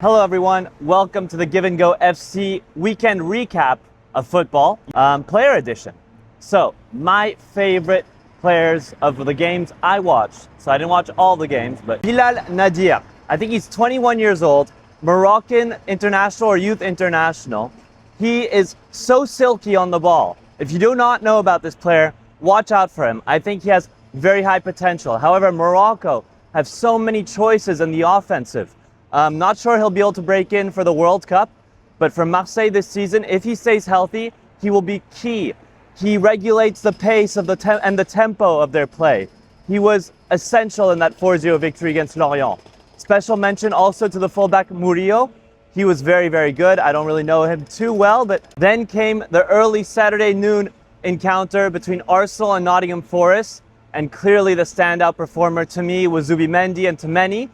Hello everyone, welcome to the GiveAndGoFC Weekend Recap of football, player edition. So, my favorite players of the games I watched, so I didn't watch all the games, but Bilal Nadir, I think he's 21 years old, Moroccan international or youth international. He is so silky on the ball. If you do not know about this player, watch out for him. I think he has very high potential. However, Morocco have so many choices in the offensive. I'm not sure he'll be able to break in for the World Cup, but for Marseille this season, if he stays healthy, he will be key. He regulates the pace of the tempo of their play. He was essential in that 4-0 victory against Lorient. Special mention also to the fullback Murillo. He was very, very good. I don't really know him too well, but then came the early Saturday noon encounter between Arsenal and Nottingham Forest, and clearly the standout performer to me was Zubimendi, and to many,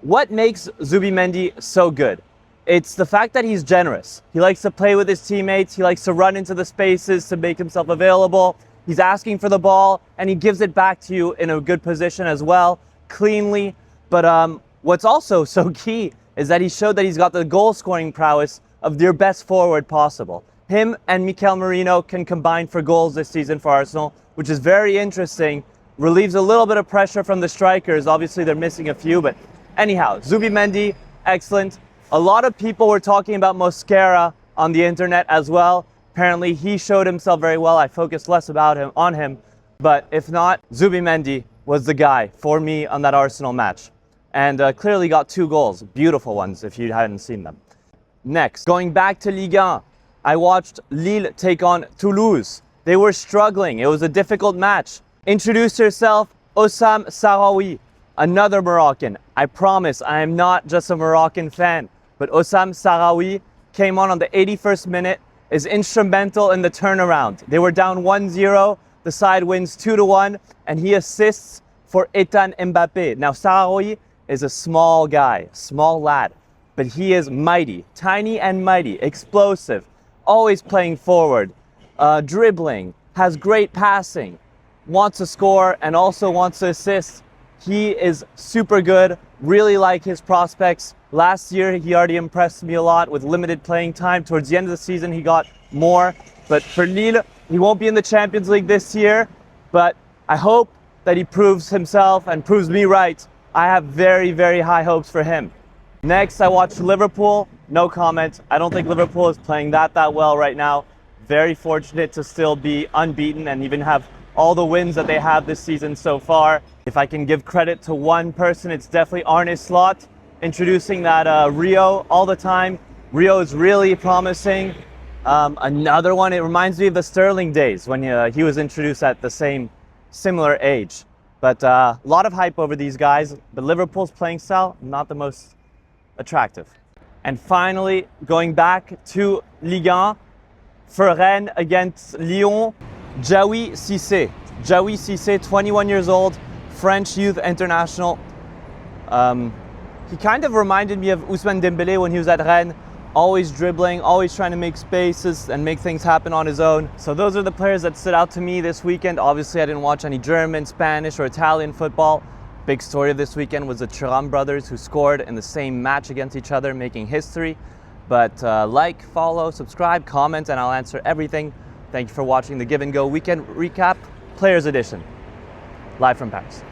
what makes Zubimendi so good? It's the fact that he's generous. He likes to play with his teammates. He likes to run into the spaces to make himself available. He's asking for the ball, and he gives it back to you in a good position as well, cleanly. But what's also so key is that he showed that he's got the goal-scoring prowess of their best forward possible. Him and Mikel Merino can combine for goals this season for Arsenal, which is very interesting. Relieves a little bit of pressure from the strikers. Obviously, they're missing a few, but anyhow, Zubimendi, excellent. A lot of people were talking about Mosquera on the internet as well. Apparently, he showed himself very well. I focused less on him. But if not, Zubimendi was the guy for me on that Arsenal match. And clearly got 2 goals. Beautiful ones if you hadn't seen them. Next, going back to Ligue 1, I watched Lille take on Toulouse. They were struggling. It was a difficult match. Introduce yourself, Oussam Sahraoui. Another Moroccan. I promise I am not just a Moroccan fan, but Oussam Sahraoui came on the 81st minute, is instrumental in the turnaround. They were down 1-0, the side wins 2-1, and he assists for Etan Mbappé. Now Sahraoui is a small guy, small lad, but he is mighty, tiny and mighty, explosive, always playing forward, dribbling, has great passing, wants to score and also wants to assist. He is super good, really like his prospects. Last year, he already impressed me a lot with limited playing time. Towards the end of the season, he got more. But for Lille, he won't be in the Champions League this year, but I hope that he proves himself and proves me right. I have very, very high hopes for him. Next, I watched Liverpool. No comment. I don't think Liverpool is playing that well right now. Very fortunate to still be unbeaten and even have all the wins that they have this season so far. If I can give credit to one person, it's definitely Arne Slot, introducing that Rio all the time. Rio is really promising. Another one, it reminds me of the Sterling days when he was introduced at the similar age. But a lot of hype over these guys. But Liverpool's playing style, not the most attractive. And finally, going back to Ligue 1, for Rennes against Lyon, Jaoui Cissé, 21 years old, French youth international. He kind of reminded me of Ousmane Dembélé when he was at Rennes, always dribbling, always trying to make spaces and make things happen on his own. So those are the players that stood out to me this weekend. Obviously, I didn't watch any German, Spanish, or Italian football. Big story of this weekend was the Thuram brothers who scored in the same match against each other, making history. But like, follow, subscribe, comment, and I'll answer everything. Thank you for watching the Give and Go Weekend Recap, Players Edition, live from Paris.